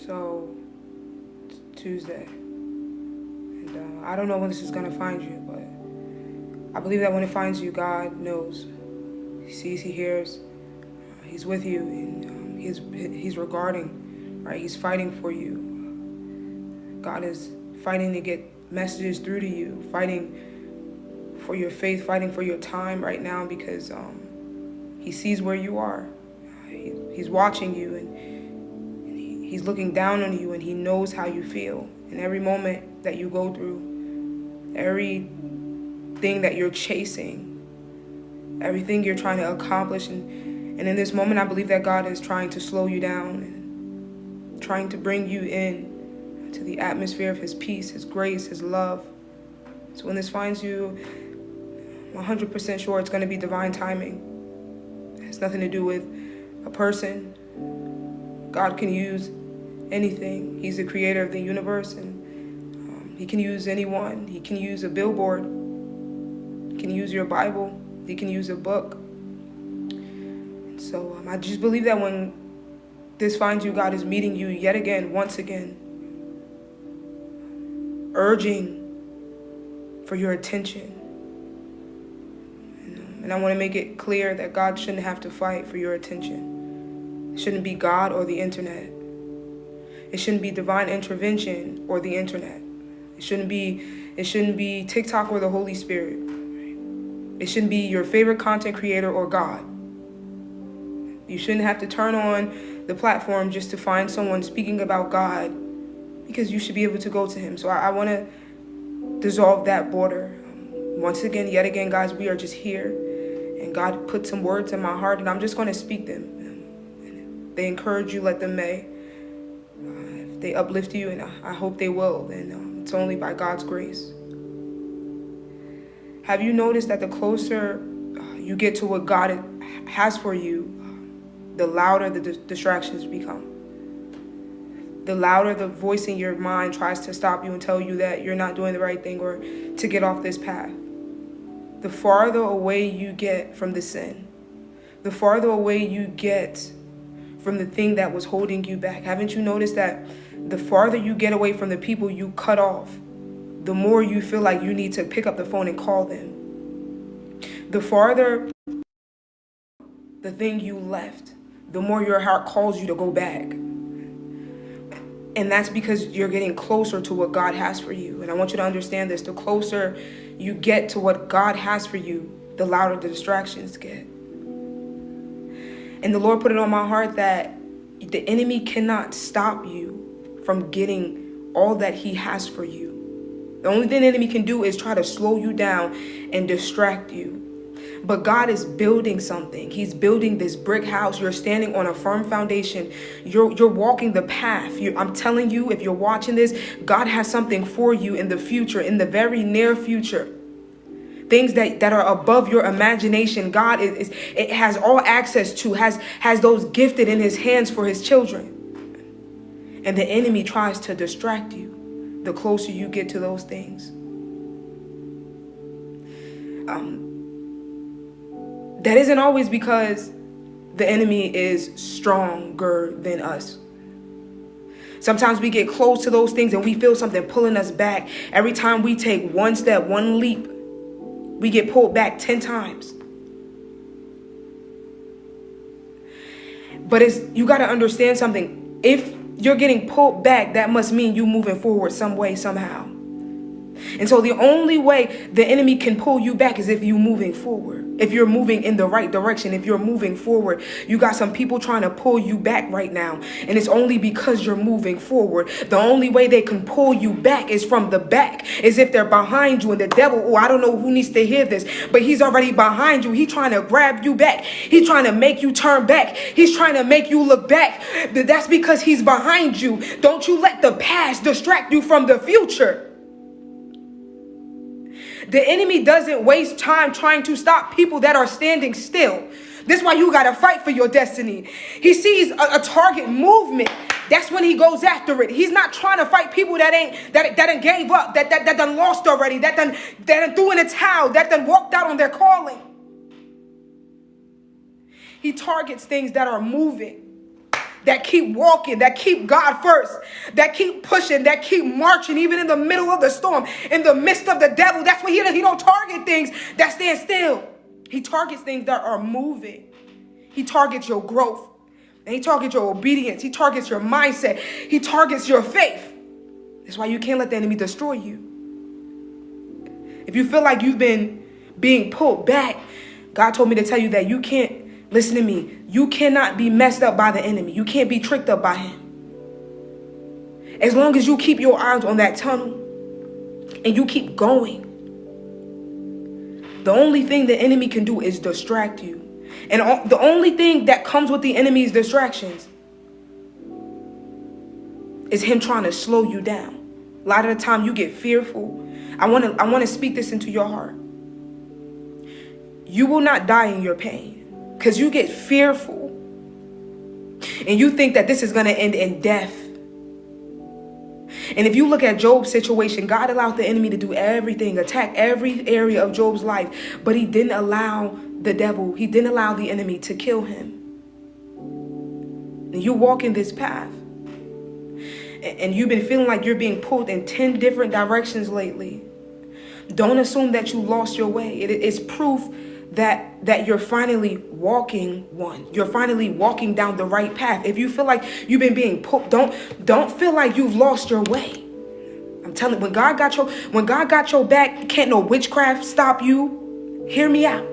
So, it's Tuesday. And I don't know when this is going to find you, but I believe that when it finds you, God knows. He sees, He hears, He's with you, and He's regarding, right? He's fighting for you. God is fighting to get messages through to you, fighting for your faith, fighting for your time right now, because He sees where you are. He's watching you, and He's looking down on you, and He knows how you feel. And every moment that you go through, everything that you're chasing, everything you're trying to accomplish, and in this moment, I believe that God is trying to slow you down and trying to bring you in to the atmosphere of His peace, His grace, His love. So when this finds you, I'm 100% sure it's going to be divine timing. It has nothing to do with a person. God can use anything. He's the creator of the universe, and He can use anyone. He can use a billboard. He can use your Bible. He can use a book. And so I just believe that when this finds you, God is meeting you yet again, once again, urging for your attention. And I want to make it clear that God shouldn't have to fight for your attention. It shouldn't be God or the internet. It shouldn't be divine intervention or the internet. It shouldn't be TikTok or the Holy Spirit. It shouldn't be your favorite content creator or God. You shouldn't have to turn on the platform just to find someone speaking about God, because you should be able to go to Him. So I want to dissolve that border. Once again, yet again, guys, we are just here, and God put some words in my heart, and I'm just going to speak them. If they encourage you, let them may. If they uplift you, and I hope they will, then it's only by God's grace. Have you noticed that the closer you get to what God has for you, the louder the distractions become? The louder the voice in your mind tries to stop you and tell you that you're not doing the right thing or to get off this path. The farther away you get from the sin, the farther away you get from the thing that was holding you back. Haven't you noticed that the farther you get away from the people you cut off, the more you feel like you need to pick up the phone and call them? The farther the thing you left, the more your heart calls you to go back. And that's because you're getting closer to what God has for you. And I want you to understand this. The closer you get to what God has for you, the louder the distractions get. And the Lord put it on my heart that the enemy cannot stop you from getting all that He has for you. The only thing the enemy can do is try to slow you down and distract you. But God is building something. He's building this brick house. You're standing on a firm foundation. You're walking the path. I'm telling you, if you're watching this, God has something for you in the future, in the very near future. Things that are above your imagination. God it has all access to, has those gifted in His hands for His children. And the enemy tries to distract you the closer you get to those things. That isn't always because the enemy is stronger than us. Sometimes we get close to those things and we feel something pulling us back. Every time we take one step, one leap, we get pulled back 10 times. But you got to understand something. If you're getting pulled back, that must mean you moving forward some way, somehow. And so the only way the enemy can pull you back is if you're moving forward. If you're moving in the right direction, if you're moving forward. You got some people trying to pull you back right now. And it's only because you're moving forward. The only way they can pull you back is from the back. As if they're behind you, and the devil, I don't know who needs to hear this, but he's already behind you. He's trying to grab you back. He's trying to make you turn back. He's trying to make you look back. That's because he's behind you. Don't you let the past distract you from the future. The enemy doesn't waste time trying to stop people that are standing still. This is why you got to fight for your destiny. He sees a target movement. That's when he goes after it. He's not trying to fight people that done gave up, that done lost already, that done threw in a towel, that done walked out on their calling. He targets things that are moving, that keep walking, that keep God first, that keep pushing, that keep marching, even in the middle of the storm, in the midst of the devil. That's what he don't target things that stand still. He targets things that are moving. He targets your growth. And he targets your obedience. He targets your mindset. He targets your faith. That's why you can't let the enemy destroy you. If you feel like you've been being pulled back, God told me to tell you that you can't, listen to me, you cannot be messed up by the enemy. You can't be tricked up by him. As long as you keep your eyes on that tunnel and you keep going, the only thing the enemy can do is distract you. And the only thing that comes with the enemy's distractions is him trying to slow you down. A lot of the time you get fearful. I want to speak this into your heart. You will not die in your pain because you get fearful and you think that this is going to end in death. And if you look at Job's situation, God allowed the enemy to do everything, attack every area of Job's life, but he didn't allow the devil, he didn't allow the enemy to kill him. And you walk in this path and you've been feeling like you're being pulled in 10 different directions lately. Don't assume that you lost your way. It's proof that you're finally walking one. You're finally walking down the right path. If you feel like you've been being pulled, don't feel like you've lost your way. I'm telling you, when God got your back, can't no witchcraft stop you. Hear me out.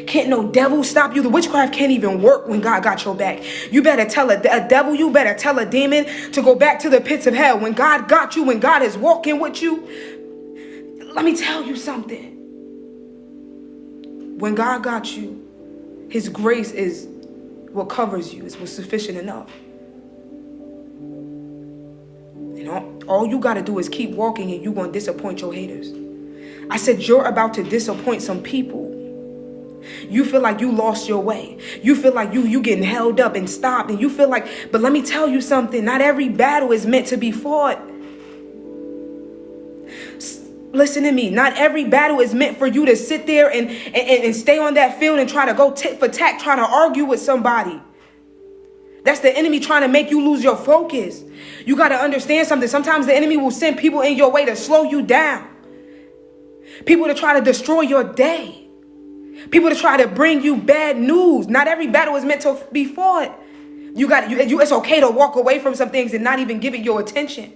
Can't no devil stop you. The witchcraft can't even work when God got your back. You better tell a devil, you better tell a demon to go back to the pits of hell. When God got you, when God is walking with you, let me tell you something. When God got you, his grace is what covers you. It's what's sufficient enough. And all you got to do is keep walking and you're going to disappoint your haters. I said, you're about to disappoint some people. You feel like you lost your way. You feel like you getting held up and stopped. And you feel like, but let me tell you something. Not every battle is meant to be fought. Listen to me. Not every battle is meant for you to sit there and stay on that field and try to go tit for tat, trying to argue with somebody. That's the enemy trying to make you lose your focus. You got to understand something. Sometimes the enemy will send people in your way to slow you down. People to try to destroy your day. People to try to bring you bad news. Not every battle is meant to be fought. It's okay to walk away from some things and not even give it your attention.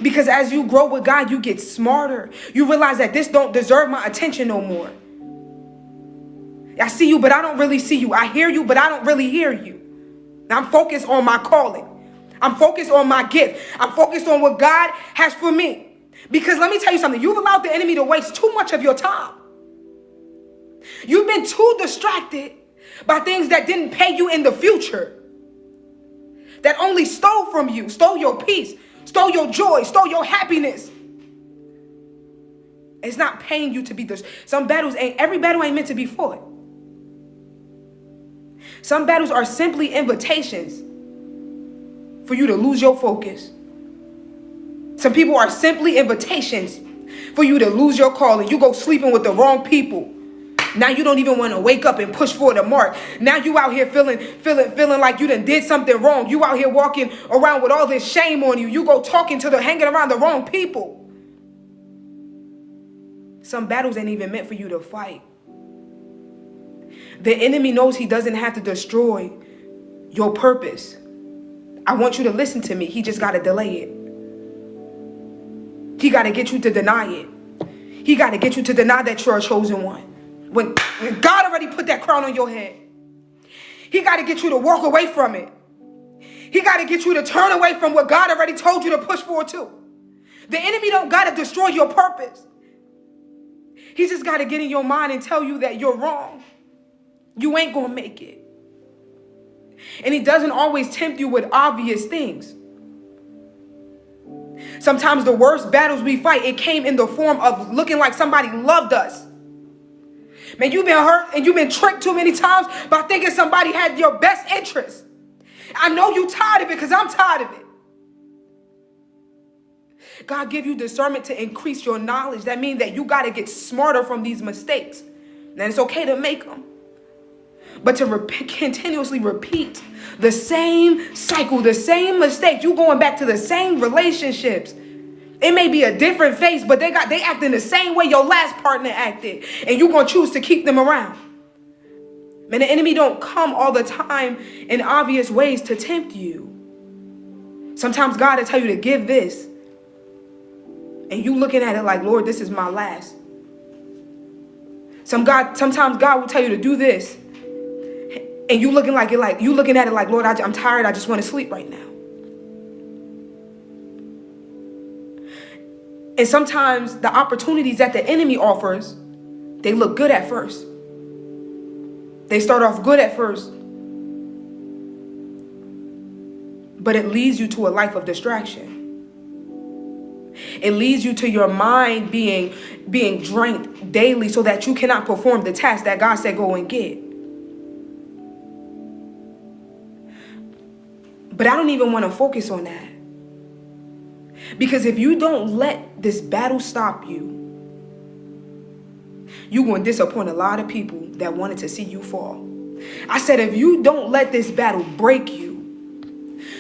Because as you grow with God, you get smarter. You realize that this don't deserve my attention no more. I see you, but I don't really see you. I hear you, but I don't really hear you. I'm focused on my calling. I'm focused on my gift. I'm focused on what God has for me. Because let me tell you something. You've allowed the enemy to waste too much of your time. You've been too distracted by things that didn't pay you in the future. That only stole from you, stole your peace, stole your joy, stole your happiness. It's not paying you to be this. Every battle ain't meant to be fought. Some battles are simply invitations for you to lose your focus. Some people are simply invitations for you to lose your calling. You go sleeping with the wrong people. Now you don't even want to wake up and push for the mark. Now you out here feeling like you done did something wrong. You out here walking around with all this shame on you. You go hanging around the wrong people. Some battles ain't even meant for you to fight. The enemy knows he doesn't have to destroy your purpose. I want you to listen to me. He just got to delay it. He got to get you to deny it. He got to get you to deny that you're a chosen one. When God already put that crown on your head, he got to get you to walk away from it. He got to get you to turn away from what God already told you to push forward to. The enemy don't got to destroy your purpose. He just got to get in your mind and tell you that you're wrong. You ain't going to make it. And he doesn't always tempt you with obvious things. Sometimes the worst battles we fight, it came in the form of looking like somebody loved us. Man, you've been hurt and you've been tricked too many times by thinking somebody had your best interest. I know you're tired of it because I'm tired of it. God give you discernment to increase your knowledge. That means that you got to get smarter from these mistakes. And it's okay to make them. but to continuously repeat the same cycle, the same mistakes. You going back to the same relationships. It may be a different face, but they acting the same way your last partner acted, and you're going to choose to keep them around. Man, the enemy don't come all the time in obvious ways to tempt you. Sometimes God will tell you to give this, and you looking at it like, Lord, this is my last. Sometimes God will tell you to do this, and you looking at it like, Lord, I'm tired. I just want to sleep right now. And sometimes the opportunities that the enemy offers, they look good at first. They start off good at first. But it leads you to a life of distraction. It leads you to your mind being drained daily so that you cannot perform the task that God said go and get. But I don't even want to focus on that. Because if you don't let this battle stop you, you're going to disappoint a lot of people that wanted to see you fall. I said, if you don't let this battle break you,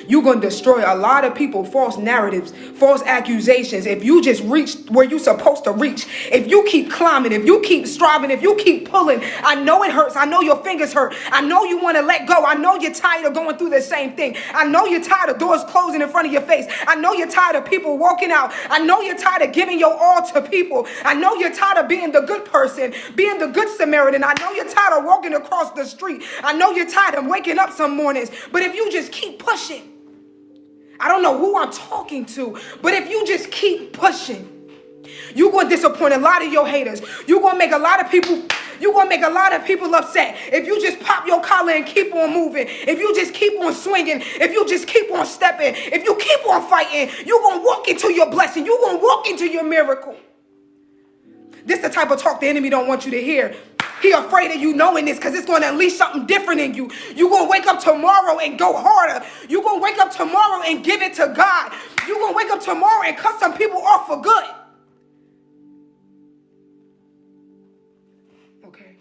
you're going to destroy a lot of people, false narratives, false accusations. If you just reach where you're supposed to reach, if you keep climbing, if you keep striving, if you keep pulling, I know it hurts. I know your fingers hurt. I know you want to let go. I know you're tired of going through the same thing. I know you're tired of doors closing in front of your face. I know you're tired of people walking out. I know you're tired of giving your all to people. I know you're tired of being the good person, being the good Samaritan. I know you're tired of walking across the street. I know you're tired of waking up some mornings. But if you just keep pushing, I don't know who I'm talking to, but if you just keep pushing, you're going to disappoint a lot of your haters. You're going to make a lot of people upset. If you just pop your collar and keep on moving, if you just keep on swinging, if you just keep on stepping, if you keep on fighting, you're going to walk into your blessing. You're going to walk into your miracle. This is the type of talk the enemy don't want you to hear. He afraid of you knowing this because it's going to unleash something different in you. You're going to wake up tomorrow and go harder. You're going to wake up tomorrow and give it to God. You're going to wake up tomorrow and cut some people off for good. Okay.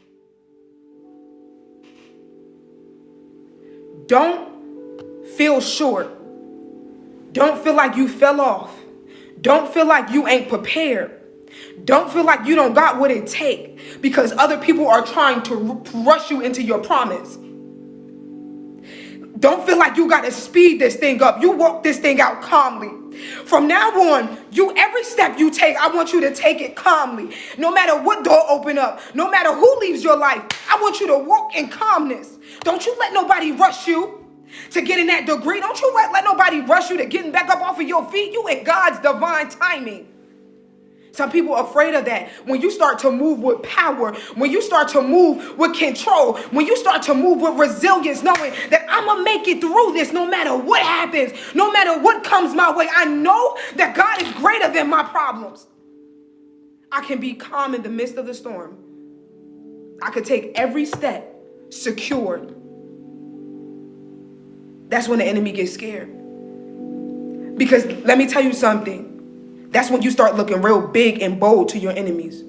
Don't feel short. Don't feel like you fell off. Don't feel like you ain't prepared. Don't feel like you don't got what it takes because other people are trying to rush you into your promise. Don't feel like you got to speed this thing up. You walk this thing out calmly. From now on, every step you take, I want you to take it calmly. No matter what door open up, no matter who leaves your life, I want you to walk in calmness. Don't you let nobody rush you to getting that degree. Don't you let nobody rush you to getting back up off of your feet. You in God's divine timing. Some people are afraid of that. When you start to move with power, when you start to move with control, when you start to move with resilience, knowing that I'm going to make it through this no matter what happens, no matter what comes my way. I know that God is greater than my problems. I can be calm in the midst of the storm. I could take every step secured. That's when the enemy gets scared. Because let me tell you something. That's when you start looking real big and bold to your enemies.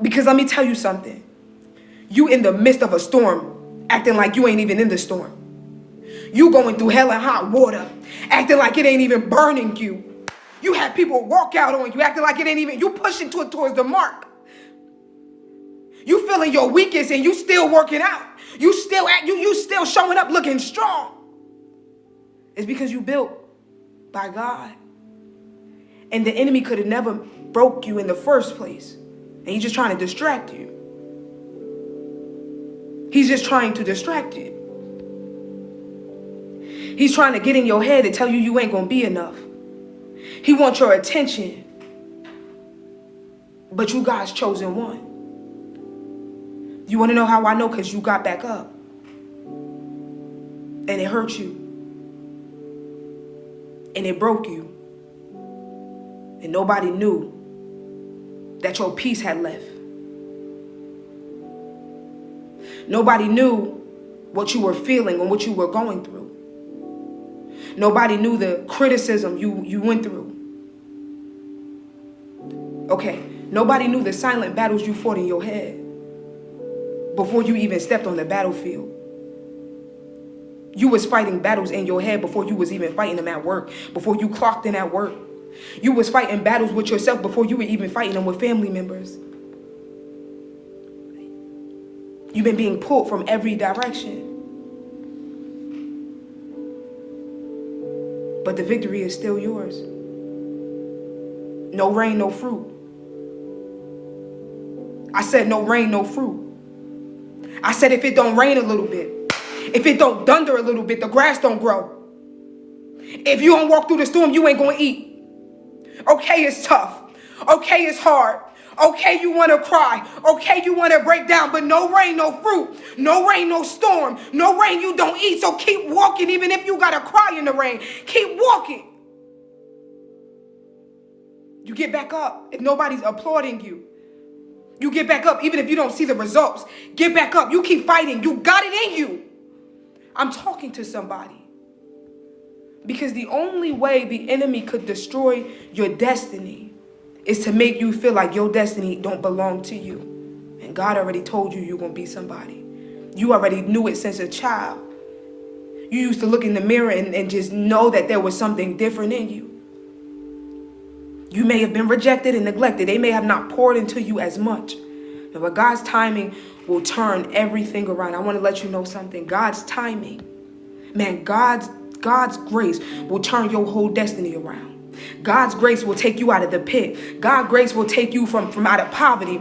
Because let me tell you something. You in the midst of a storm, acting like you ain't even in the storm. You going through hell and hot water, acting like it ain't even burning you. You have people walk out on you, acting like it ain't even, you pushing towards the mark. You feeling your weakest and you still working out. You still showing up looking strong. It's because you built by God. And the enemy could have never broke you in the first place. And he's just trying to distract you. He's just trying to distract you. He's trying to get in your head and tell you you ain't going to be enough. He wants your attention. But you God's chosen one. You want to know how I know? Because you got back up. And it hurt you. And it broke you. And nobody knew that your peace had left. Nobody knew what you were feeling and what you were going through. Nobody knew the criticism you went through. Okay, nobody knew the silent battles you fought in your head. before you even stepped on the battlefield. You was fighting battles in your head before you was even fighting them at work, before you clocked in at work. You was fighting battles with yourself before you were even fighting them with family members. You've been being pulled from every direction. But the victory is still yours. No rain, no fruit. I said no rain, no fruit. I said if it don't rain a little bit, if it don't thunder a little bit, the grass don't grow. If you don't walk through the storm, you ain't gonna eat. Okay, it's tough. Okay, it's hard. Okay, you want to cry. Okay, you want to break down. But no rain, no fruit. No rain, no storm. No rain, you don't eat. So keep walking even if you got to cry in the rain. Keep walking. You get back up if nobody's applauding you. You get back up even if you don't see the results. Get back up. You keep fighting. You got it in you. I'm talking to somebody. Because the only way the enemy could destroy your destiny is to make you feel like your destiny don't belong to you. And God already told you you're going to be somebody. You already knew it since a child. You used to look in the mirror and just know that there was something different in you. You may have been rejected and neglected. They may have not poured into you as much. But God's timing will turn everything around. I want to let you know something. God's timing, man, God's grace will turn your whole destiny around. God's grace will take you out of the pit. God's grace will take you from out of poverty.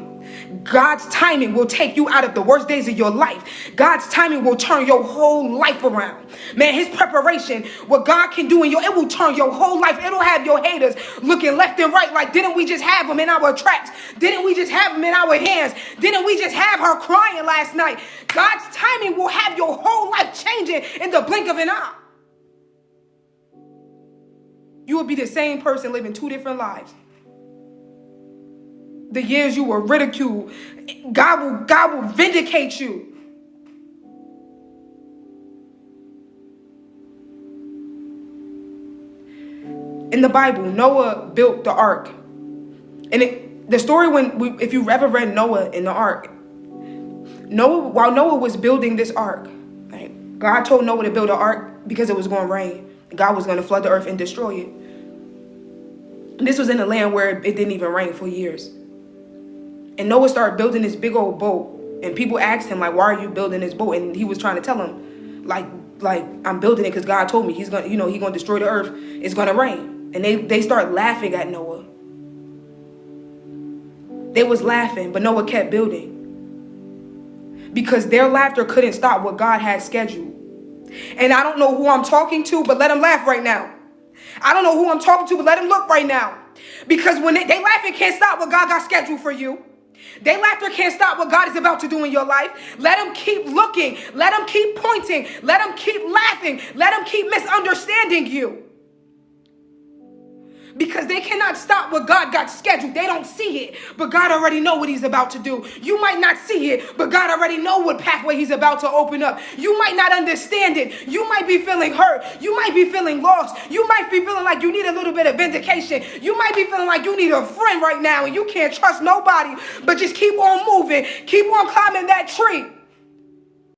God's timing will take you out of the worst days of your life. God's timing will turn your whole life around. Man, his preparation, what God can do it will turn your whole life. It'll have your haters looking left and right like, didn't we just have them in our traps? Didn't we just have them in our hands? Didn't we just have her crying last night? God's timing will have your whole life changing in the blink of an eye. You will be the same person living two different lives. The years you were ridiculed, God will vindicate you. In the Bible, Noah built the ark. And the story if you've ever read Noah in the ark, while Noah was building this ark, right, God told Noah to build an ark because it was going to rain. God was going to flood the earth and destroy it. And this was in a land where it didn't even rain for years. And Noah started building this big old boat. And people asked him, like, why are you building this boat? And he was trying to tell them, like I'm building it because God told me he's going to destroy the earth. It's going to rain. And they start laughing at Noah. They was laughing, but Noah kept building. Because their laughter couldn't stop what God had scheduled. And I don't know who I'm talking to, but let them laugh right now. I don't know who I'm talking to, but let them look right now. Because when they laughing can't stop what God got scheduled for you. They laughter can't stop what God is about to do in your life. Let them keep looking. Let them keep pointing. Let them keep laughing. Let them keep misunderstanding you. Because they cannot stop what God got scheduled. They don't see it, but God already know what he's about to do. You might not see it, but God already know what pathway he's about to open up. You might not understand it. You might be feeling hurt. You might be feeling lost. You might be feeling like you need a little bit of vindication. You might be feeling like you need a friend right now and you can't trust nobody, but just keep on moving. Keep on climbing that tree.